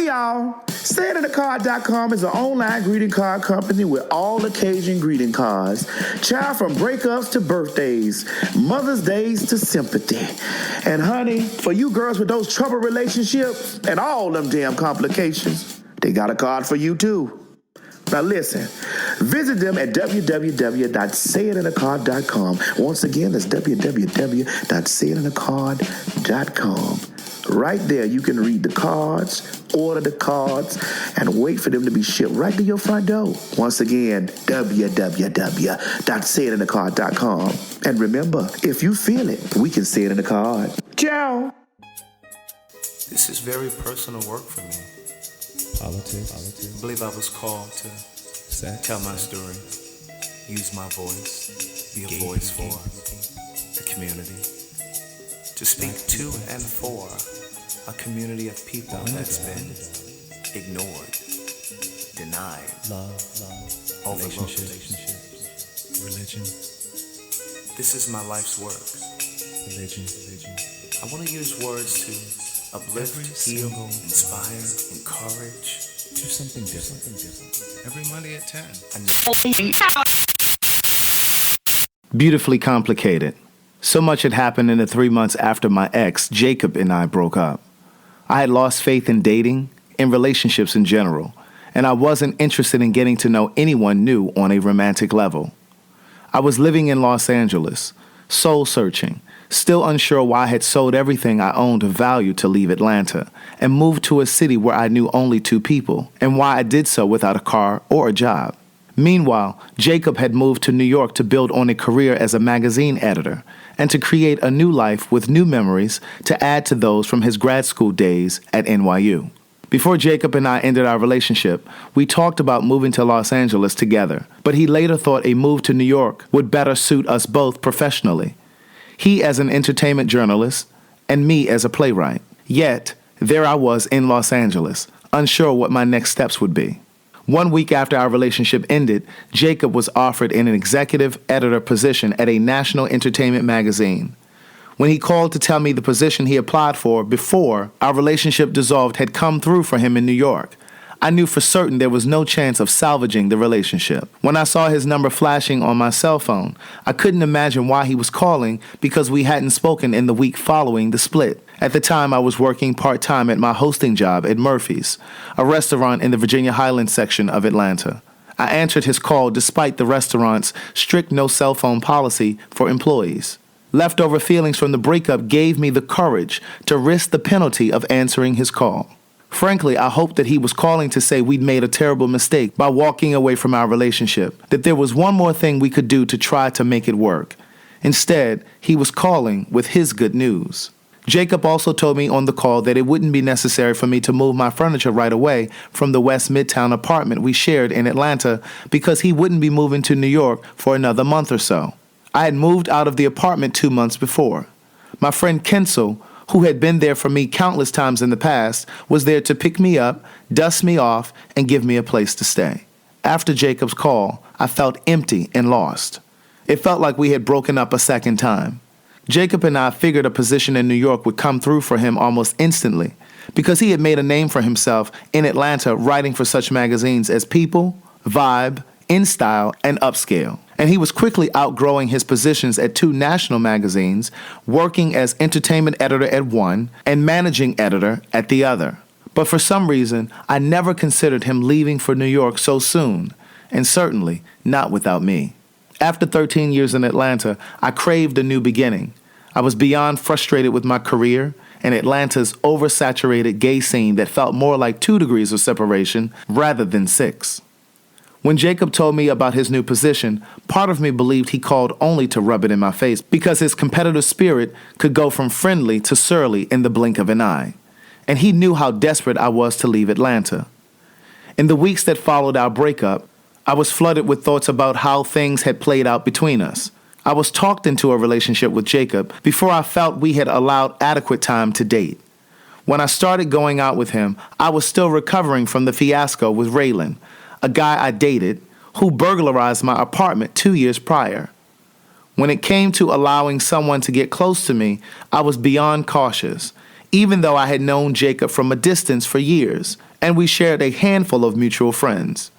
y'all. SayItInTheCard.com is an online greeting card company with all occasion greeting cards. Child, from breakups to birthdays, Mother's Days to sympathy. And honey, for you girls with those troubled relationships and all them damn complications, they got a card for you too. Now listen, visit them at www.sayitintthecard.com. Once again, that's www.sayitintthecard.com. Right there, you can read the cards, order the cards, and wait for them to be shipped right to your front door. Once again, www.sayitintthecard.com. And remember, if you feel it, we can say it in the card. Ciao. This is very personal work for me. Politics. I believe I was called to tell my story, use my voice, be a voice for the community, to speak to and for a community of people that's been ignored, denied, overlooked. Religion. This is my life's work. Religion. I want to use words to uplift, heal, inspire, encourage. Do something different. Every Monday at 10. Beautifully complicated. So much had happened in the 3 months after my ex, Jacob, and I broke up. I had lost faith in dating, in relationships in general, and I wasn't interested in getting to know anyone new on a romantic level. I was living in Los Angeles, soul-searching, still unsure why I had sold everything I owned of value to leave Atlanta and moved to a city where I knew only 2 people, and why I did so without a car or a job. Meanwhile, Jacob had moved to New York to build on a career as a magazine editor and to create a new life with new memories to add to those from his grad school days at NYU. Before Jacob and I ended our relationship, we talked about moving to Los Angeles together, but he later thought a move to New York would better suit us both professionally. He as an entertainment journalist, and me as a playwright. Yet, there I was in Los Angeles, unsure what my next steps would be. 1 week after our relationship ended, Jacob was offered an executive editor position at a national entertainment magazine. When he called to tell me the position he applied for before our relationship dissolved had come through for him in New York, I knew for certain there was no chance of salvaging the relationship. When I saw his number flashing on my cell phone, I couldn't imagine why he was calling because we hadn't spoken in the week following the split. At the time, I was working part-time at my hosting job at Murphy's, a restaurant in the Virginia Highlands section of Atlanta. I answered his call despite the restaurant's strict no cell phone policy for employees. Leftover feelings from the breakup gave me the courage to risk the penalty of answering his call. Frankly, I hoped that he was calling to say we'd made a terrible mistake by walking away from our relationship, that there was one more thing we could do to try to make it work. Instead, he was calling with his good news. Jacob also told me on the call that it wouldn't be necessary for me to move my furniture right away from the West Midtown apartment we shared in Atlanta because he wouldn't be moving to New York for another month or so. I had moved out of the apartment 2 months before. My friend Kensel, who had been there for me countless times in the past, was there to pick me up, dust me off, and give me a place to stay. After Jacob's call, I felt empty and lost. It felt like we had broken up a second time. Jacob and I figured a position in New York would come through for him almost instantly because he had made a name for himself in Atlanta writing for such magazines as People, Vibe, InStyle, and Upscale. And he was quickly outgrowing his positions at 2 national magazines, working as entertainment editor at one and managing editor at the other. But for some reason, I never considered him leaving for New York so soon, and certainly not without me. After 13 years in Atlanta, I craved a new beginning. I was beyond frustrated with my career and Atlanta's oversaturated gay scene that felt more like 2 degrees of separation rather than 6. When Jacob told me about his new position, part of me believed he called only to rub it in my face because his competitive spirit could go from friendly to surly in the blink of an eye. And he knew how desperate I was to leave Atlanta. In the weeks that followed our breakup, I was flooded with thoughts about how things had played out between us. I was talked into a relationship with Jacob before I felt we had allowed adequate time to date. When I started going out with him, I was still recovering from the fiasco with Raylan, a guy I dated who burglarized my apartment 2 years prior. When it came to allowing someone to get close to me, I was beyond cautious, even though I had known Jacob from a distance for years, and we shared a handful of mutual friends.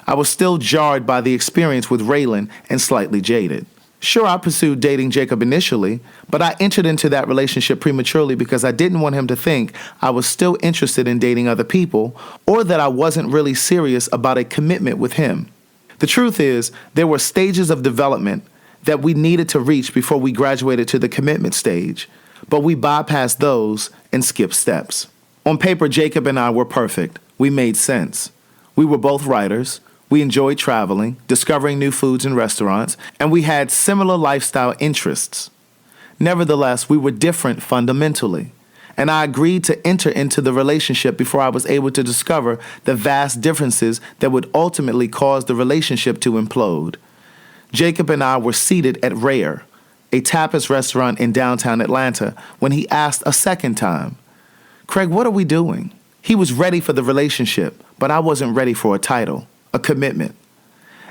I was still jarred by the experience with Raylan and slightly jaded. Sure, I pursued dating Jacob initially, but I entered into that relationship prematurely because I didn't want him to think I was still interested in dating other people or that I wasn't really serious about a commitment with him. The truth is, there were stages of development that we needed to reach before we graduated to the commitment stage, but we bypassed those and skipped steps. On paper, Jacob and I were perfect. We made sense. We were both writers. We enjoyed traveling, discovering new foods and restaurants, and we had similar lifestyle interests. Nevertheless, we were different fundamentally, and I agreed to enter into the relationship before I was able to discover the vast differences that would ultimately cause the relationship to implode. Jacob and I were seated at Rare, a tapas restaurant in downtown Atlanta, when he asked a second time, "Craig, what are we doing?" He was ready for the relationship, but I wasn't ready for a title, a commitment.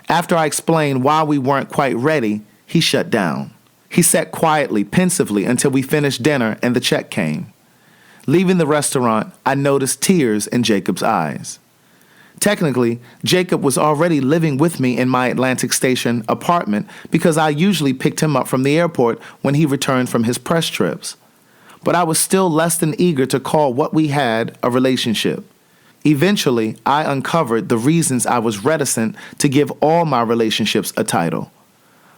After I explained why we weren't quite ready, he shut down. He sat quietly, pensively, until we finished dinner and the check came. Leaving the restaurant, I noticed tears in Jacob's eyes. Technically, Jacob was already living with me in my Atlantic Station apartment because I usually picked him up from the airport when he returned from his press trips. But I was still less than eager to call what we had a relationship. Eventually, I uncovered the reasons I was reticent to give all my relationships a title.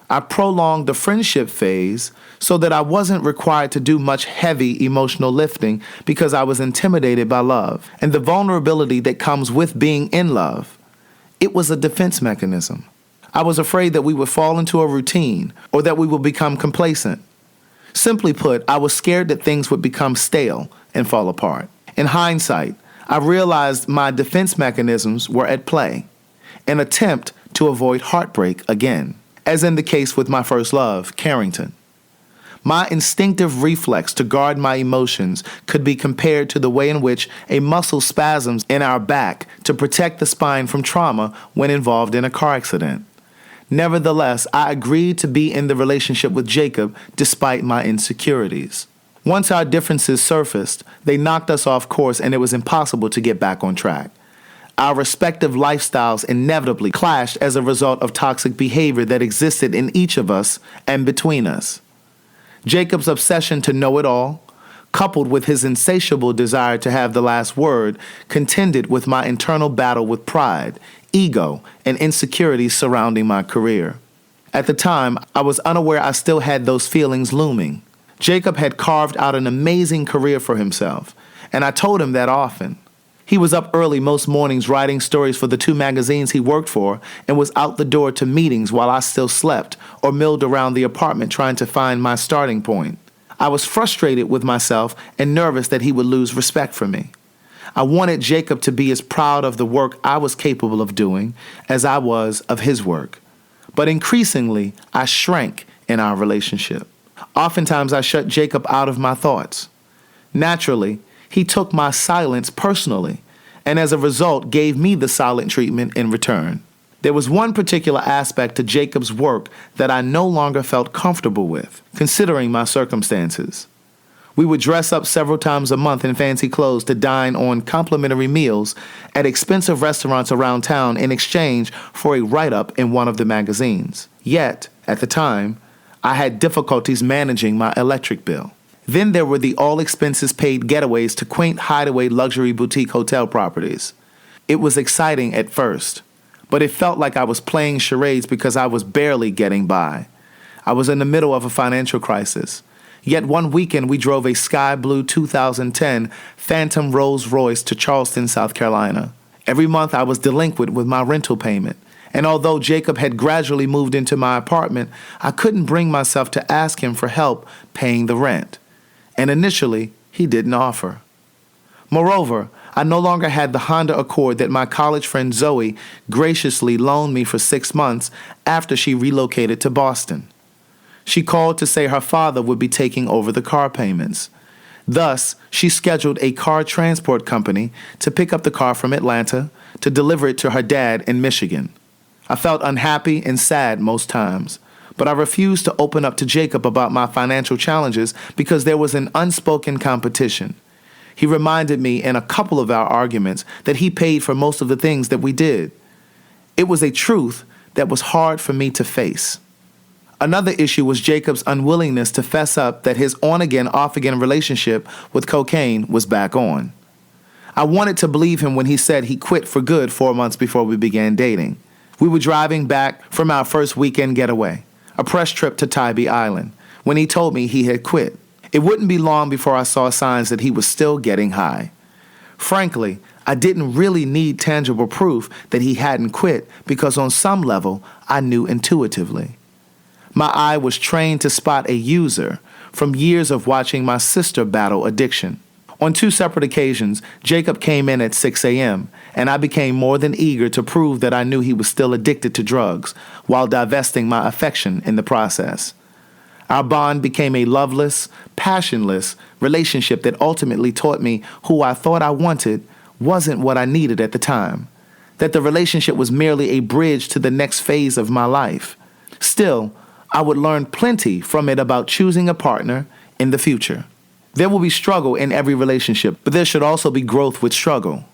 I prolonged the friendship phase so that I wasn't required to do much heavy emotional lifting because I was intimidated by love and the vulnerability that comes with being in love. It was a defense mechanism. I was afraid that we would fall into a routine or that we would become complacent. Simply put, I was scared that things would become stale and fall apart. In hindsight, I realized my defense mechanisms were at play, an attempt to avoid heartbreak again, as in the case with my first love, Carrington. My instinctive reflex to guard my emotions could be compared to the way in which a muscle spasms in our back to protect the spine from trauma when involved in a car accident. Nevertheless, I agreed to be in the relationship with Jacob despite my insecurities. Once our differences surfaced, they knocked us off course and it was impossible to get back on track. Our respective lifestyles inevitably clashed as a result of toxic behavior that existed in each of us and between us. Jacob's obsession to know it all, coupled with his insatiable desire to have the last word, contended with my internal battle with pride, ego, and insecurities surrounding my career. At the time, I was unaware I still had those feelings looming. Jacob had carved out an amazing career for himself, and I told him that often. He was up early most mornings writing stories for the 2 magazines he worked for and was out the door to meetings while I still slept or milled around the apartment trying to find my starting point. I was frustrated with myself and nervous that he would lose respect for me. I wanted Jacob to be as proud of the work I was capable of doing as I was of his work. But increasingly, I shrank in our relationship. Oftentimes, I shut Jacob out of my thoughts. Naturally, he took my silence personally, and as a result, gave me the silent treatment in return. There was one particular aspect to Jacob's work that I no longer felt comfortable with, considering my circumstances. We would dress up several times a month in fancy clothes to dine on complimentary meals at expensive restaurants around town in exchange for a write-up in one of the magazines. Yet, at the time, I had difficulties managing my electric bill. Then there were the all-expenses-paid getaways to quaint hideaway luxury boutique hotel properties. It was exciting at first, but it felt like I was playing charades because I was barely getting by. I was in the middle of a financial crisis. Yet one weekend we drove a sky blue 2010 Phantom Rolls Royce to Charleston, South Carolina. Every month I was delinquent with my rental payment. And although Jacob had gradually moved into my apartment, I couldn't bring myself to ask him for help paying the rent. And initially, he didn't offer. Moreover, I no longer had the Honda Accord that my college friend Zoe graciously loaned me for 6 months after she relocated to Boston. She called to say her father would be taking over the car payments. Thus, she scheduled a car transport company to pick up the car from Atlanta to deliver it to her dad in Michigan. I felt unhappy and sad most times, but I refused to open up to Jacob about my financial challenges because there was an unspoken competition. He reminded me in a couple of our arguments that he paid for most of the things that we did. It was a truth that was hard for me to face. Another issue was Jacob's unwillingness to fess up that his on-again, off-again relationship with cocaine was back on. I wanted to believe him when he said he quit for good 4 months before we began dating. We were driving back from our first weekend getaway, a press trip to Tybee Island, when he told me he had quit. It wouldn't be long before I saw signs that he was still getting high. Frankly, I didn't really need tangible proof that he hadn't quit because on some level, I knew intuitively. My eye was trained to spot a user from years of watching my sister battle addiction. On 2 separate occasions, Jacob came in at 6 a.m., and I became more than eager to prove that I knew he was still addicted to drugs while divesting my affection in the process. Our bond became a loveless, passionless relationship that ultimately taught me who I thought I wanted wasn't what I needed at the time, that the relationship was merely a bridge to the next phase of my life. Still, I would learn plenty from it about choosing a partner in the future. There will be struggle in every relationship, but there should also be growth with struggle.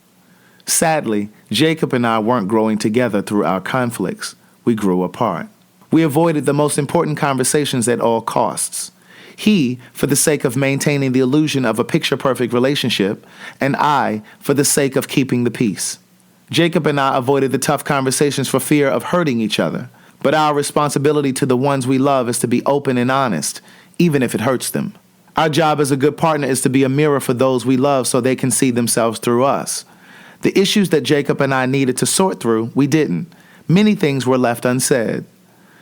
Sadly, Jacob and I weren't growing together through our conflicts. We grew apart. We avoided the most important conversations at all costs. He, for the sake of maintaining the illusion of a picture-perfect relationship, and I, for the sake of keeping the peace. Jacob and I avoided the tough conversations for fear of hurting each other, but our responsibility to the ones we love is to be open and honest, even if it hurts them. Our job as a good partner is to be a mirror for those we love so they can see themselves through us. The issues that Jacob and I needed to sort through, we didn't. Many things were left unsaid.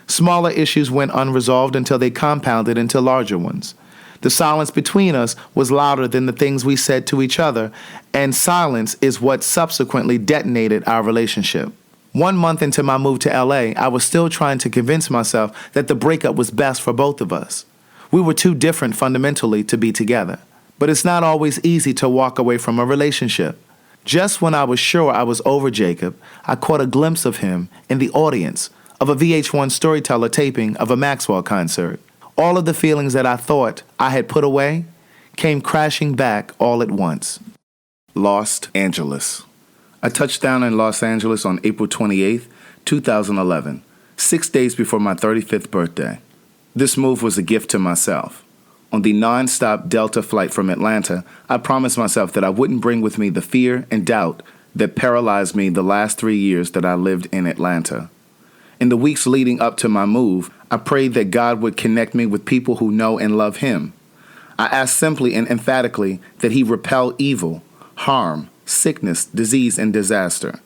Smaller issues went unresolved until they compounded into larger ones. The silence between us was louder than the things we said to each other, and silence is what subsequently detonated our relationship. 1 month into my move to LA, I was still trying to convince myself that the breakup was best for both of us. We were too different fundamentally to be together. But it's not always easy to walk away from a relationship. Just when I was sure I was over Jacob, I caught a glimpse of him in the audience of a VH1 Storyteller taping of a Maxwell concert. All of the feelings that I thought I had put away came crashing back all at once. Los Angeles. I touched down in Los Angeles on April 28, 2011, 6 days before my 35th birthday. This move was a gift to myself. On the non-stop Delta flight from Atlanta, I promised myself that I wouldn't bring with me the fear and doubt that paralyzed me the last 3 years that I lived in Atlanta. In the weeks leading up to my move, I prayed that God would connect me with people who know and love Him. I asked simply and emphatically that He repel evil, harm, sickness, disease, and disaster.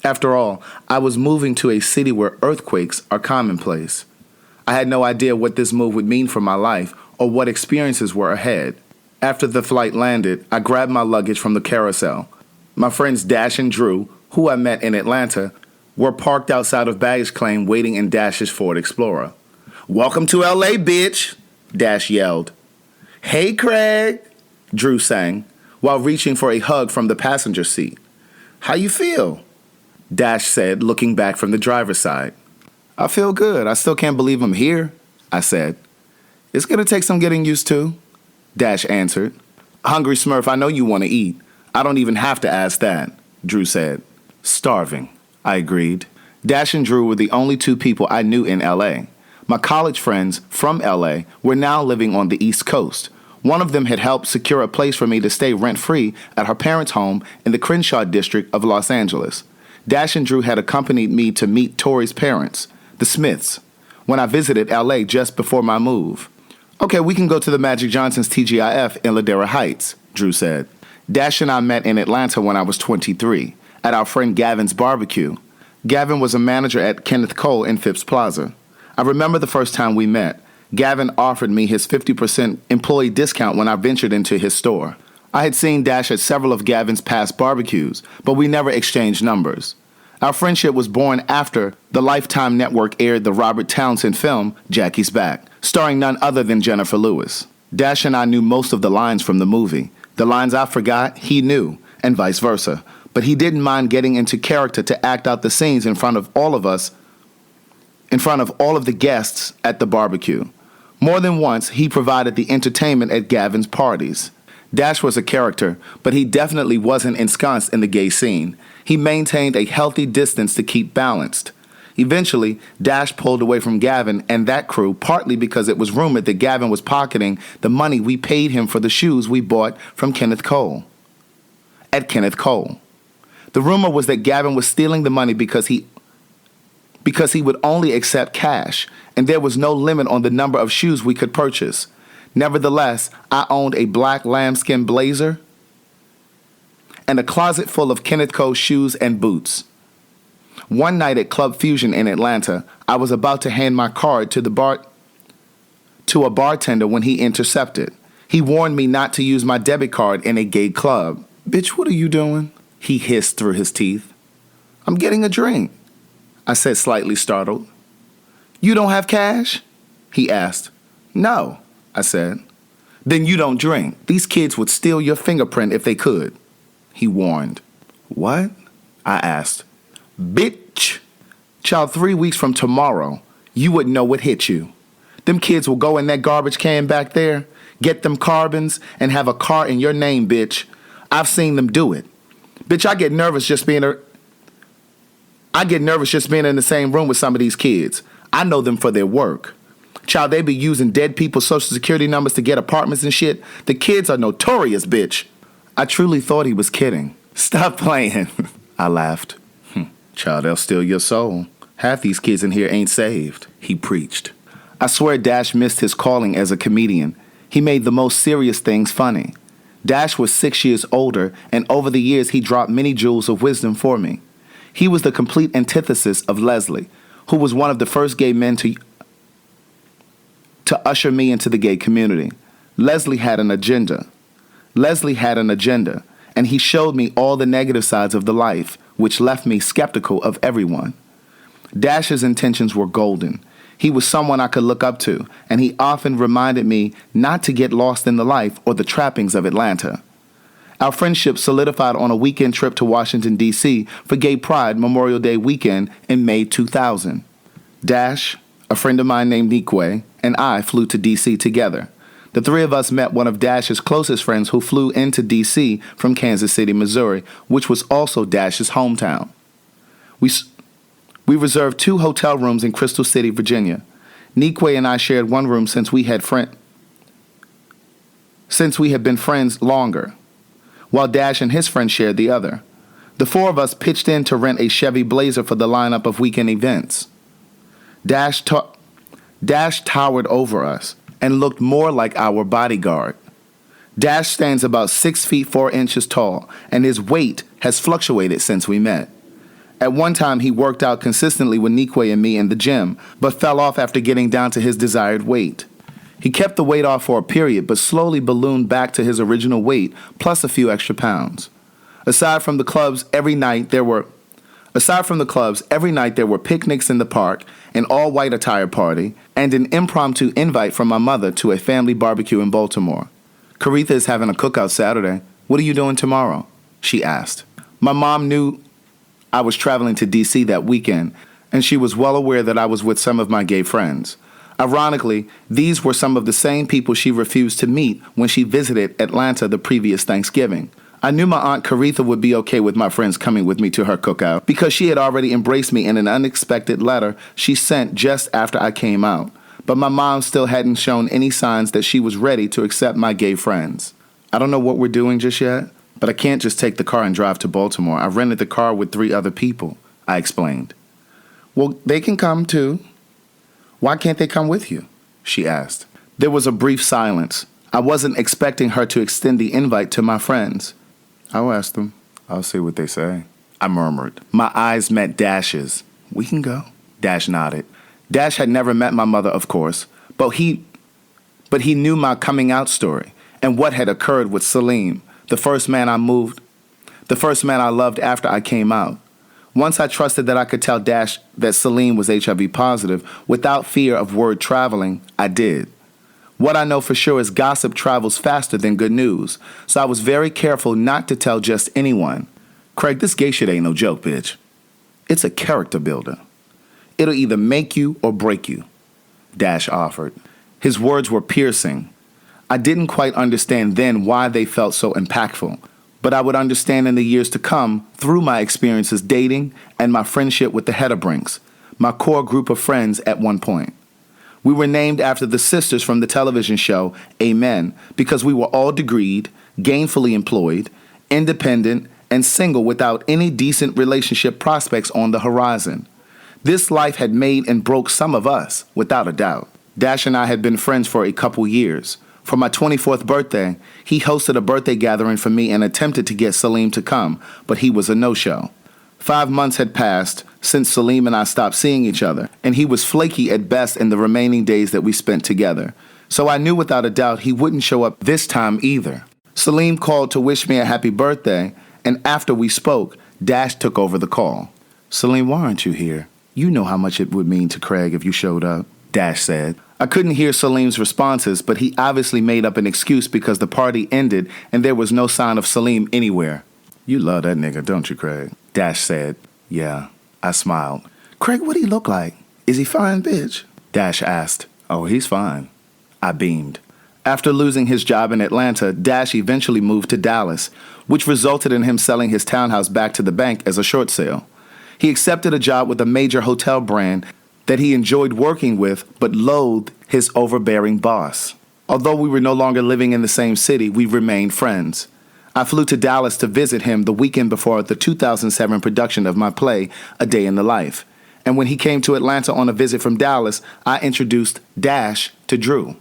After all, I was moving to a city where earthquakes are commonplace. I had no idea what this move would mean for my life or what experiences were ahead. After the flight landed, I grabbed my luggage from the carousel. My friends Dash and Drew, who I met in Atlanta, were parked outside of baggage claim waiting in Dash's Ford Explorer. "Welcome to LA, bitch," Dash yelled. "Hey, Craig," Drew sang, while reaching for a hug from the passenger seat. "How you feel?" Dash said, looking back from the driver's side. "I feel good. I still can't believe I'm here," I said. "It's going to take some getting used to," Dash answered. "Hungry Smurf, I know you want to eat. I don't even have to ask that," Drew said. "Starving," I agreed. Dash and Drew were the only 2 people I knew in LA. My college friends from LA were now living on the East Coast. One of them had helped secure a place for me to stay rent-free at her parents' home in the Crenshaw district of Los Angeles. Dash and Drew had accompanied me to meet Tori's parents, the Smiths, when I visited LA just before my move. "Okay, we can go to the Magic Johnson's TGIF in Ladera Heights," Drew said. Dash and I met in Atlanta when I was 23, at our friend Gavin's barbecue. Gavin was a manager at Kenneth Cole in Phipps Plaza. I remember the first time we met. Gavin offered me his 50% employee discount when I ventured into his store. I had seen Dash at several of Gavin's past barbecues, but we never exchanged numbers. Our friendship was born after the Lifetime Network aired the Robert Townsend film, Jackie's Back, starring none other than Jennifer Lewis. Dash and I knew most of the lines from the movie. The lines I forgot, he knew, and vice versa. But he didn't mind getting into character to act out the scenes in front of all of us, in front of all of the guests at the barbecue. More than once, he provided the entertainment at Gavin's parties. Dash was a character, but he definitely wasn't ensconced in the gay scene. He maintained a healthy distance to keep balanced. Eventually, Dash pulled away from Gavin and that crew, partly because it was rumored that Gavin was pocketing the money we paid him for the shoes we bought from Kenneth Cole. At Kenneth Cole. The rumor was that Gavin was stealing the money because he would only accept cash, and there was no limit on the number of shoes we could purchase. Nevertheless, I owned a black lambskin blazer and a closet full of Kenneth Cole shoes and boots. One night at Club Fusion in Atlanta, I was about to hand my card to a bartender when he intercepted. He warned me not to use my debit card in a gay club. "Bitch, what are you doing?" he hissed through his teeth. "I'm getting a drink," I said, slightly startled. "You don't have cash?" he asked. "No," I said. "Then you don't drink. These kids would steal your fingerprint if they could," he warned. "What?" I asked. "Bitch, child, 3 weeks from tomorrow, you wouldn't know what hit you. Them kids will go in that garbage can back there, get them carbons, and have a car in your name, bitch. I've seen them do it. Bitch, I get nervous just being in the same room with some of these kids. I know them for their work. Child, they be using dead people's social security numbers to get apartments and shit. The kids are notorious, bitch." I truly thought he was kidding. "Stop playing," I laughed. "Child, they'll steal your soul. Half these kids in here ain't saved," he preached. I swear Dash missed his calling as a comedian. He made the most serious things funny. Dash was 6 years older, and over the years he dropped many jewels of wisdom for me. He was the complete antithesis of Leslie, who was one of the first gay men to usher me into the gay community. Leslie had an agenda, and he showed me all the negative sides of the life, which left me skeptical of everyone. Dash's intentions were golden. He was someone I could look up to, and he often reminded me not to get lost in the life or the trappings of Atlanta. Our friendship solidified on a weekend trip to Washington, D.C. for Gay Pride Memorial Day weekend in May 2000. Dash, a friend of mine named Nikwe, and I flew to D.C. together. The three of us met one of Dash's closest friends who flew into D.C. from Kansas City, Missouri, which was also Dash's hometown. We reserved 2 hotel rooms in Crystal City, Virginia. Nikwe and I shared one room since we had been friends longer, while Dash and his friend shared the other. The 4 of us pitched in to rent a Chevy Blazer for the lineup of weekend events. Dash towered over us and looked more like our bodyguard. Dash stands about 6 feet 4 inches tall, and his weight has fluctuated since we met. At one time, he worked out consistently with Nikwe and me in the gym, but fell off after getting down to his desired weight. He kept the weight off for a period, but slowly ballooned back to his original weight, plus a few extra pounds. Aside from the clubs, every night there were picnics in the park, an all-white attire party, and an impromptu invite from my mother to a family barbecue in Baltimore. "Caritha is having a cookout Saturday. What are you doing tomorrow?" she asked. My mom knew I was traveling to D.C. that weekend, and she was well aware that I was with some of my gay friends. Ironically, these were some of the same people she refused to meet when she visited Atlanta the previous Thanksgiving. I knew my Aunt Caritha would be okay with my friends coming with me to her cookout because she had already embraced me in an unexpected letter she sent just after I came out. But my mom still hadn't shown any signs that she was ready to accept my gay friends. "I don't know what we're doing just yet, but I can't just take the car and drive to Baltimore. I rented the car with 3 other people," I explained. "Well, they can come too." "Why can't they come with you?" she asked. There was a brief silence. I wasn't expecting her to extend the invite to my friends. "I'll ask them. I'll see what they say," I murmured. My eyes met Dash's. "We can go." Dash nodded. Dash had never met my mother, of course, but he knew my coming out story and what had occurred with Salim, the first man I loved after I came out. Once I trusted that I could tell Dash that Salim was HIV positive without fear of word traveling, I did. What I know for sure is gossip travels faster than good news, so I was very careful not to tell just anyone. "Craig, this gay shit ain't no joke, bitch. It's a character builder. It'll either make you or break you," Dash offered. His words were piercing. I didn't quite understand then why they felt so impactful, but I would understand in the years to come through my experiences dating and my friendship with the Hedebrinks, my core group of friends at one point. We were named after the sisters from the television show Amen because we were all degreed, gainfully employed, independent, and single without any decent relationship prospects on the horizon. This life had made and broke some of us, without a doubt. Dash and I had been friends for a couple years. For my 24th birthday, he hosted a birthday gathering for me and attempted to get Salim to come, but he was a no-show. 5 months had passed since Salim and I stopped seeing each other, and he was flaky at best in the remaining days that we spent together. So I knew without a doubt he wouldn't show up this time either. Salim called to wish me a happy birthday, and after we spoke, Dash took over the call. "Salim, why aren't you here? You know how much it would mean to Craig if you showed up," Dash said. I couldn't hear Salim's responses, but he obviously made up an excuse because the party ended and there was no sign of Salim anywhere. "You love that nigga, don't you, Craig?" Dash said. "Yeah." I smiled. "Craig, what do he look like? Is he fine, bitch?" Dash asked. "Oh, he's fine." I beamed. After losing his job in Atlanta, Dash eventually moved to Dallas, which resulted in him selling his townhouse back to the bank as a short sale. He accepted a job with a major hotel brand that he enjoyed working with but loathed his overbearing boss. Although we were no longer living in the same city, we remained friends. I flew to Dallas to visit him the weekend before the 2007 production of my play, A Day in the Life. And when he came to Atlanta on a visit from Dallas, I introduced Dash to Drew.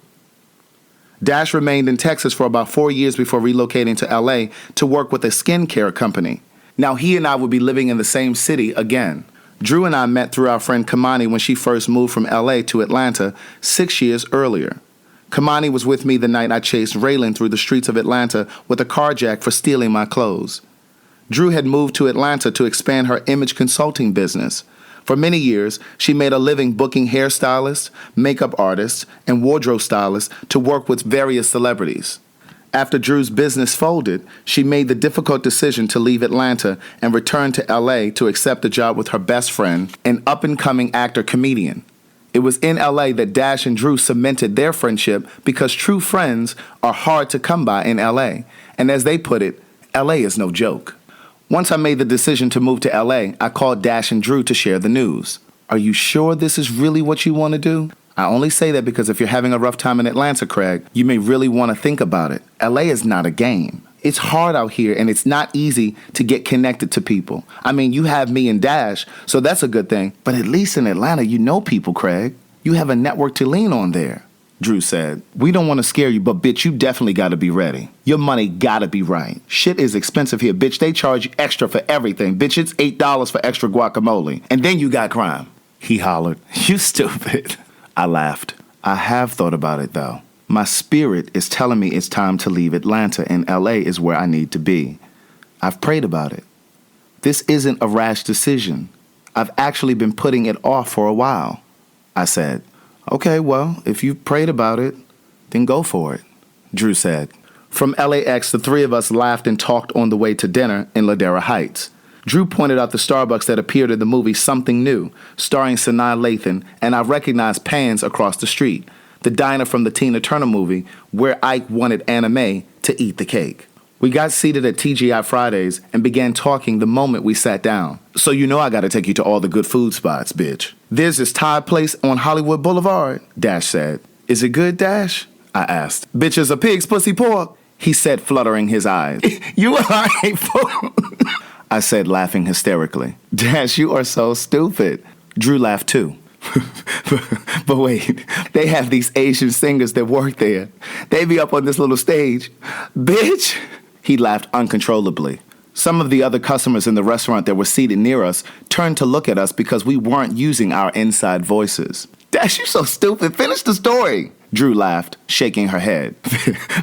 Dash remained in Texas for about 4 years before relocating to LA to work with a skincare company. Now he and I would be living in the same city again. Drew and I met through our friend Kamani when she first moved from LA to Atlanta 6 years earlier. Kamani was with me the night I chased Raylan through the streets of Atlanta with a carjack for stealing my clothes. Drew had moved to Atlanta to expand her image consulting business. For many years, she made a living booking hairstylists, makeup artists, and wardrobe stylists to work with various celebrities. After Drew's business folded, she made the difficult decision to leave Atlanta and return to LA to accept a job with her best friend, an up-and-coming actor-comedian. It was in LA that Dash and Drew cemented their friendship because true friends are hard to come by in LA. And as they put it, LA is no joke. Once I made the decision to move to LA, I called Dash and Drew to share the news. "Are you sure this is really what you want to do?" I only say that because if you're having a rough time in Atlanta, Craig, you may really want to think about it. LA is not a game. It's hard out here and it's not easy to get connected to people. I mean, you have me and Dash, so that's a good thing. But at least in Atlanta, you know people, Craig. You have a network to lean on there. Drew said. "We don't want to scare you, but bitch, you definitely got to be ready. Your money got to be right. Shit is expensive here, bitch. They charge you extra for everything. Bitch, it's $8 for extra guacamole. And then you got crime." He hollered. "You stupid." I laughed. I have thought about it, though. My spirit is telling me it's time to leave Atlanta and LA is where I need to be. I've prayed about it. This isn't a rash decision. I've actually been putting it off for a while. I said. "Okay, well, if you've prayed about it, then go for it," Drew said. From LAX, the three of us laughed and talked on the way to dinner in Ladera Heights. Drew pointed out the Starbucks that appeared in the movie Something New, starring Sanaa Lathan, and I recognized Pan's across the street, the diner from the Tina Turner movie where Ike wanted Anna Mae to eat the cake. We got seated at TGI Fridays and began talking the moment we sat down. "So you know I gotta take you to all the good food spots, bitch. There's this Thai place on Hollywood Boulevard," Dash said. "Is it good, Dash?" I asked. "Bitch is a pig's pussy pork," he said, fluttering his eyes. "You are a fool," I said, laughing hysterically. "Dash, you are so stupid." Drew laughed too. But wait, they have these Asian singers that work there. They be up on this little stage. Bitch! He laughed uncontrollably. Some of the other customers in the restaurant that were seated near us turned to look at us because we weren't using our inside voices. "Dash, you so stupid. Finish the story." Drew laughed, shaking her head.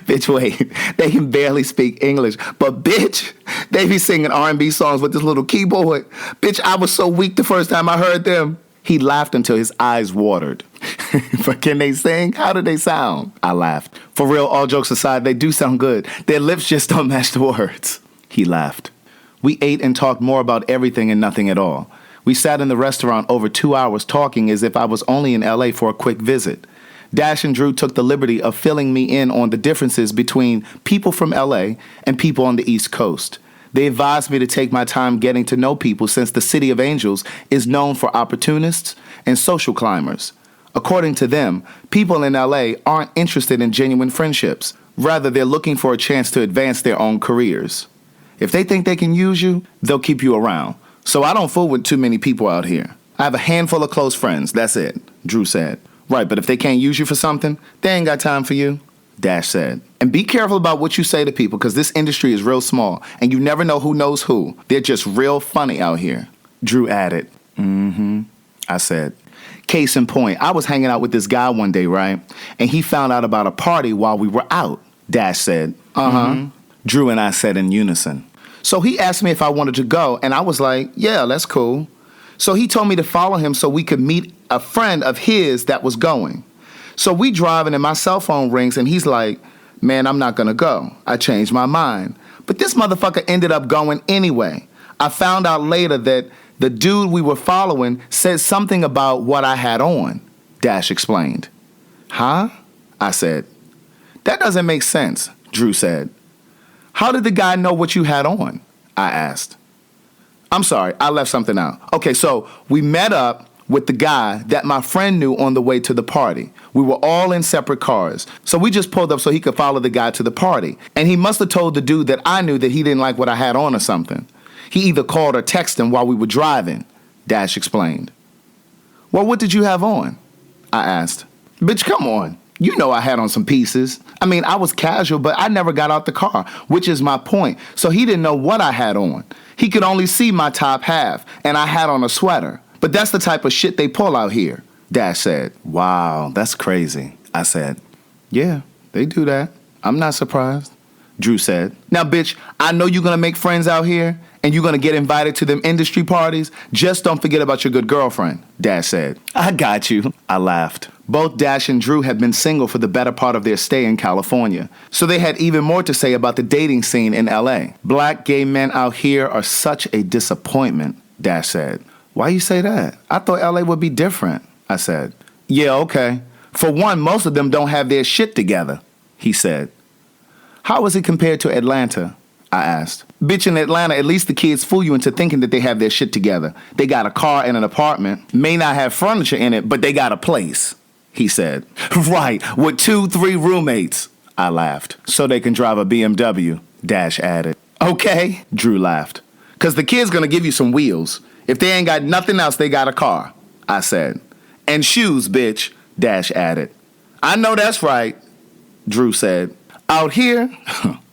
"Bitch, wait. They can barely speak English. But bitch, they be singing R&B songs with this little keyboard. Bitch, I was so weak the first time I heard them." He laughed until his eyes watered. "But can they sing? How do they sound?" I laughed. "For real, all jokes aside, they do sound good. Their lips just don't match the words." He laughed. We ate and talked more about everything and nothing at all. We sat in the restaurant over 2 hours talking as if I was only in LA for a quick visit. Dash and Drew took the liberty of filling me in on the differences between people from LA and people on the East Coast. They advised me to take my time getting to know people since the City of Angels is known for opportunists and social climbers. According to them, people in LA aren't interested in genuine friendships. Rather, they're looking for a chance to advance their own careers. If they think they can use you, they'll keep you around. So I don't fool with too many people out here. I have a handful of close friends, that's it, Drew said. Right, but if they can't use you for something, they ain't got time for you, Dash said. And be careful about what you say to people, because this industry is real small, and you never know who knows who. They're just real funny out here, Drew added. I said. Case in point, I was hanging out with this guy one day, right? And he found out about a party while we were out, Dash said. Drew and I said in unison. So he asked me if I wanted to go, and I was like, yeah, that's cool. So he told me to follow him so we could meet a friend of his that was going. So we driving and my cell phone rings and he's like, man, I'm not gonna go. I changed my mind. But this motherfucker ended up going anyway. I found out later that the dude we were following said something about what I had on, Dash explained. Huh? I said. That doesn't make sense, Drew said. How did the guy know what you had on? I asked. I'm sorry, I left something out. Okay, so we met up with the guy that my friend knew on the way to the party. We were all in separate cars. So we just pulled up so he could follow the guy to the party. And he must have told the dude that I knew that he didn't like what I had on or something. He either called or texted him while we were driving, Dash explained. Well, what did you have on? I asked. Bitch, come on. You know I had on some pieces. I mean, I was casual, but I never got out the car, which is my point. So he didn't know what I had on. He could only see my top half, and I had on a sweater. But that's the type of shit they pull out here, Dash said. Wow, that's crazy, I said. Yeah, they do that. I'm not surprised, Drew said. Now, bitch, I know you're gonna make friends out here, and you're gonna get invited to them industry parties. Just don't forget about your good girlfriend, Dash said. I got you, I laughed. Both Dash and Drew had been single for the better part of their stay in California, so they had even more to say about the dating scene in LA. Black gay men out here are such a disappointment, Dash said. Why you say that? I thought LA would be different, I said. Yeah, okay. For one, most of them don't have their shit together, he said. How is it compared to Atlanta? I asked. Bitch, in Atlanta, at least the kids fool you into thinking that they have their shit together. They got a car and an apartment, may not have furniture in it, but they got a place, he said. Right, with 2-3 roommates, I laughed. So they can drive a BMW, Dash added. Okay, Drew laughed. Cause the kid's gonna give you some wheels. If they ain't got nothing else, they got a car, I said. And shoes, bitch, Dash added. I know that's right, Drew said. Out here,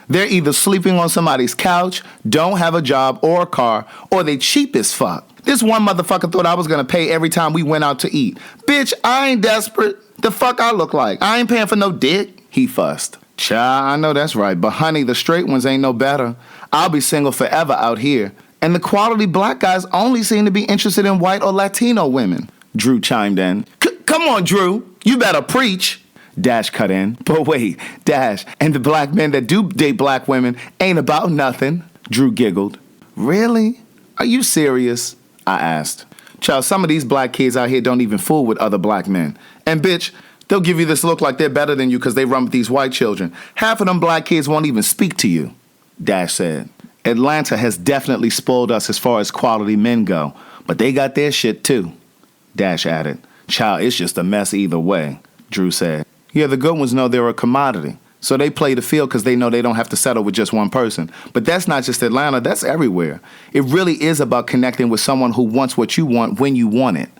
they're either sleeping on somebody's couch, don't have a job or a car, or they cheap as fuck. This one motherfucker thought I was gonna pay every time we went out to eat. Bitch, I ain't desperate. The fuck I look like? I ain't paying for no dick, he fussed. Child, I know that's right, but honey, the straight ones ain't no better. I'll be single forever out here. And the quality black guys only seem to be interested in white or Latino women, Drew chimed in. Come on, Drew, you better preach, Dash cut in. But wait, Dash, and the black men that do date black women ain't about nothing, Drew giggled. Really? Are you serious? I asked. Child, some of these black kids out here don't even fool with other black men. And bitch, they'll give you this look like they're better than you because they run with these white children. Half of them black kids won't even speak to you, Dash said. Atlanta has definitely spoiled us as far as quality men go, but they got their shit too, Dash added. Child, it's just a mess either way, Drew said. Yeah, the good ones know they're a commodity, so they play the field because they know they don't have to settle with just one person. But that's not just Atlanta, that's everywhere. It really is about connecting with someone who wants what you want when you want it,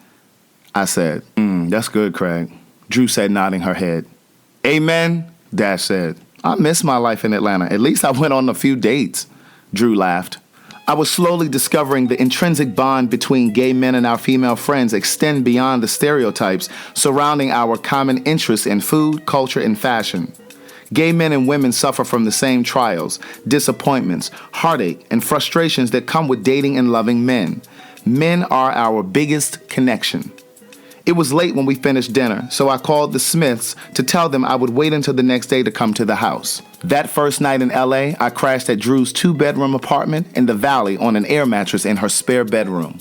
I said. That's good, Craig, Drew said, nodding her head. Amen, Dash said. I miss my life in Atlanta. At least I went on a few dates, Drew laughed. I was slowly discovering the intrinsic bond between gay men and our female friends extend beyond the stereotypes surrounding our common interests in food, culture, and fashion. Gay men and women suffer from the same trials, disappointments, heartache, and frustrations that come with dating and loving men. Men are our biggest connection. It was late when we finished dinner, so I called the Smiths to tell them I would wait until the next day to come to the house. That first night in LA, I crashed at Drew's 2-bedroom apartment in the Valley on an air mattress in her spare bedroom.